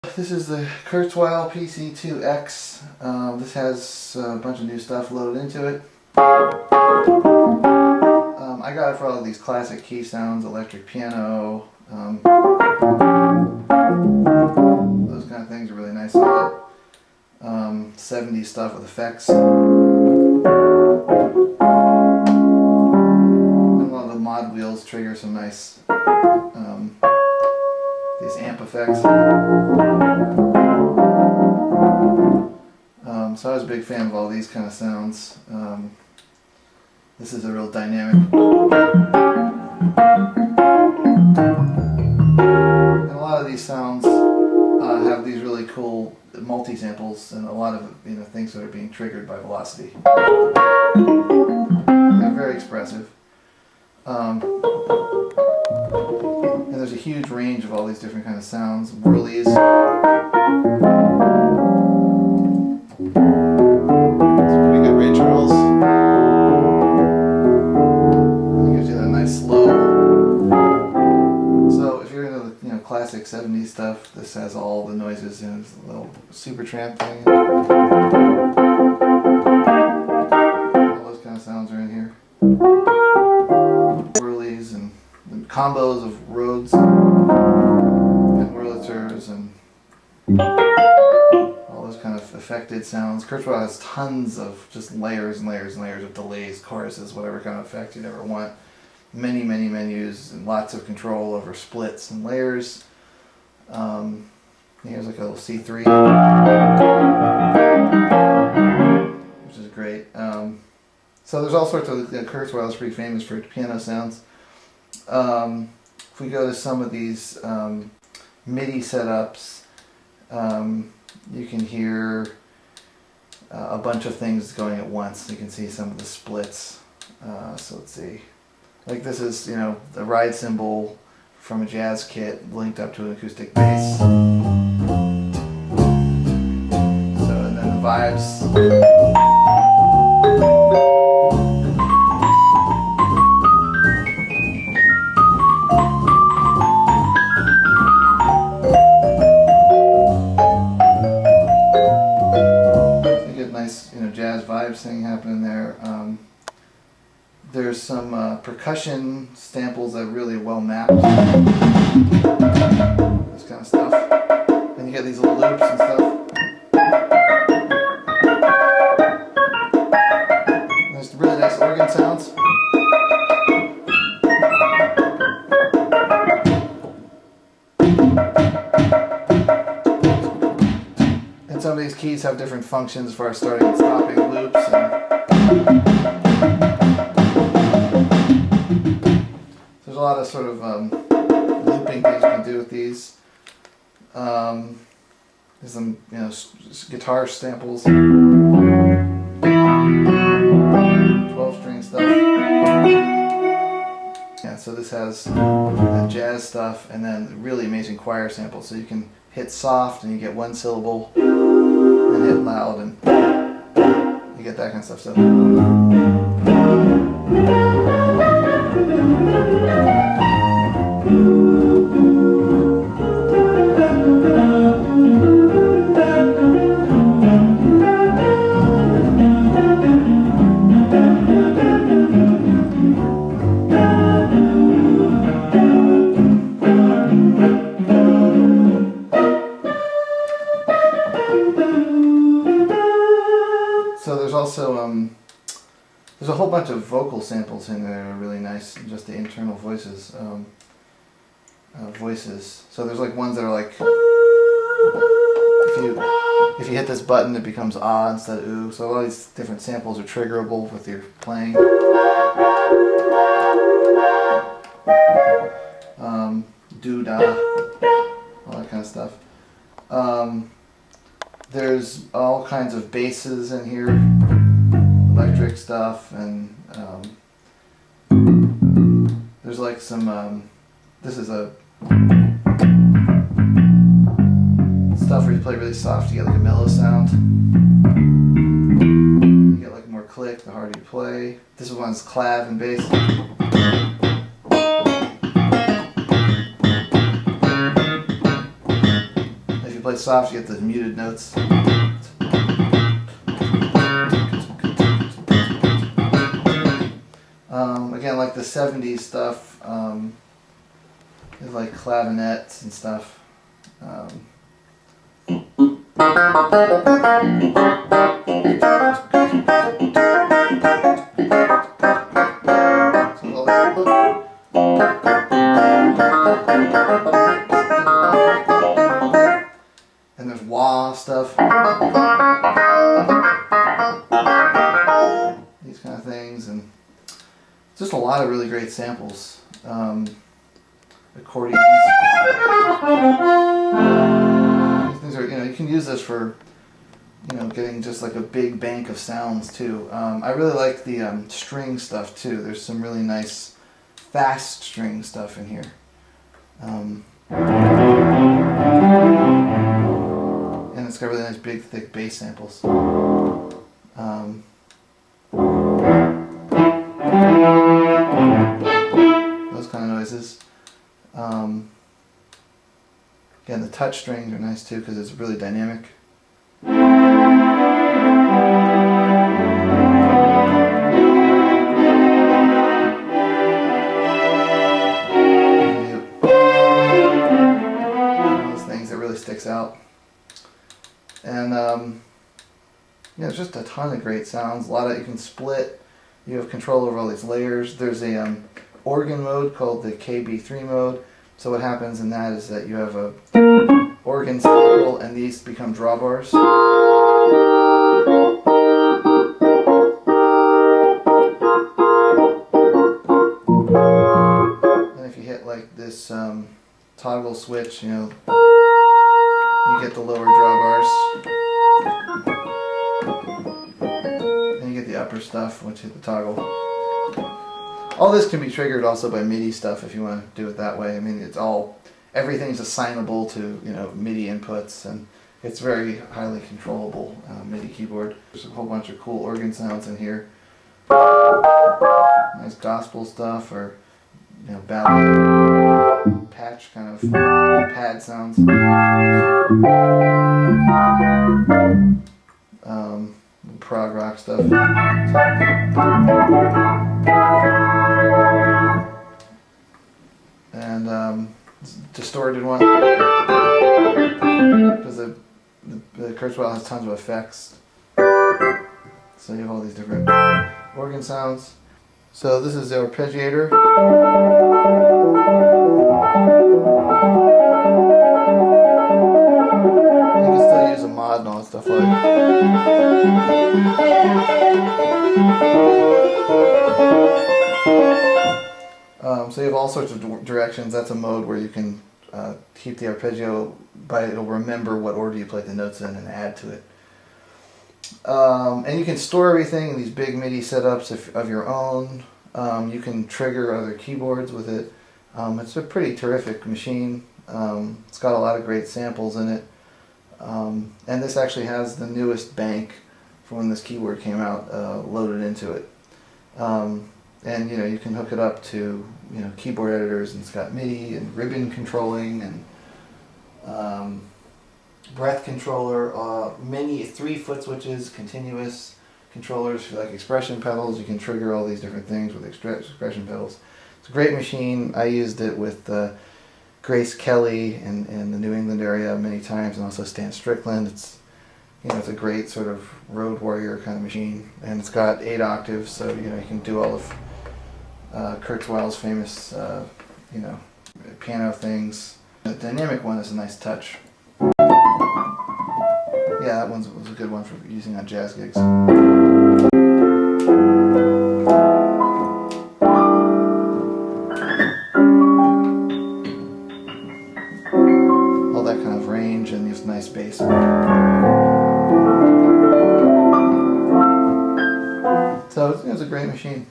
This is the Kurzweil PC2X. This has a bunch of new stuff loaded into it. I got it for all of these classic key sounds, electric piano, those kind of things are really nice on it. 70s stuff with effects. And a lot of the mod wheels trigger some nice these amp effects. So I was a big fan of all these kind of sounds. This is a real dynamic. And a lot of these sounds have these really cool multi-samples and a lot of things that are being triggered by velocity. They're very expressive. And there's a huge range of all these different kind of sounds, whirlies. Some pretty good ridge rolls. It gives you that nice slow. So if you're into the classic 70s stuff, this has all the noises and it's a little super tramp thing. All those kind of sounds are in here. Whirlies and combos of Rhodes and Wurlitzers and all those kind of affected sounds. Kurzweil has tons of just layers and layers and layers of delays, choruses, whatever kind of effect you'd ever want. Many menus and lots of control over splits and layers. Here's like a little C3, which is great. So there's all sorts of, Kurzweil is pretty famous for piano sounds. If we go to some of these MIDI setups, you can hear a bunch of things going at once. You can see some of the splits. So let's see. Like this is, the ride cymbal from a jazz kit linked up to an acoustic bass. So, and then the vibes. Jazz vibes thing happening there. There's some percussion samples that are really well mapped. This kind of stuff. And you get these little loops and stuff. There's really nice organ sounds. And some of these keys have different functions for starting and stopping loops. There's a lot of sort of looping things you can do with these. There's some, guitar samples, 12-string stuff. Yeah, so this has the jazz stuff and then really amazing choir samples. So you can hit soft and you get one syllable. And hit loud and you get that kind of stuff. So there's also there's a whole bunch of vocal samples in there that are really nice, just the internal voices. So there's like ones that are like, if you hit this button it becomes ah instead of ooh. So a lot of these different samples are triggerable with your playing. Do da, all that kind of stuff. There's all kinds of basses in here, electric stuff, and there's like some, this is a stuff where you play really soft, you get like a mellow sound. You get like more click the harder you play. This one's clav and bass. soft, you get the muted notes. Again, like the 70s stuff, is like clavinets and stuff. And there's wah stuff. These kind of things, and just a lot of really great samples. Accordions. These are, you can use this for, getting just like a big bank of sounds too. I really like the string stuff too. There's some really nice fast string stuff in here. And it's got really nice big thick bass samples. Those kind of noises. Again, the touch strings are nice too because it's really dynamic. Those things that really sticks out. And it's just a ton of great sounds. A lot of you can split. You have control over all these layers. There's a organ mode called the KB3 mode. So what happens in that is that you have a organ cycle and these become drawbars. And if you hit like this toggle switch, you get the lower drawbars. And you get the upper stuff once you hit the toggle. All this can be triggered also by MIDI stuff if you want to do it that way. I mean, everything's assignable to, MIDI inputs, and it's very highly controllable MIDI keyboard. There's a whole bunch of cool organ sounds in here. Nice gospel stuff, or, ballad, patch kind of pad sounds. Prog rock stuff. And distorted one, because the Kurzweil has tons of effects, so you have all these different organ sounds. So this is the arpeggiator. You can still use a mod and all that stuff like so you have all sorts of directions. That's a mode where you can keep the arpeggio it'll remember what order you play the notes in and add to it. And you can store everything in these big MIDI setups of your own. You can trigger other keyboards with it. It's a pretty terrific machine. It's got a lot of great samples in it. And this actually has the newest bank from when this keyboard came out loaded into it. And you can hook it up to keyboard editors, and it's got MIDI and ribbon controlling and breath controller, many 3-foot switches, continuous controllers for like expression pedals. You can trigger all these different things with expression pedals. It's a great machine. I used it with Grace Kelly in the New England area many times, and also Stan Strickland. It's it's a great sort of road warrior kind of machine, and it's got 8 octaves, so you can do all of Kurzweil's famous piano things. The dynamic one is a nice touch. Yeah, that was a good one for using on jazz gigs. All that kind of range and this nice bass. So it's a great machine.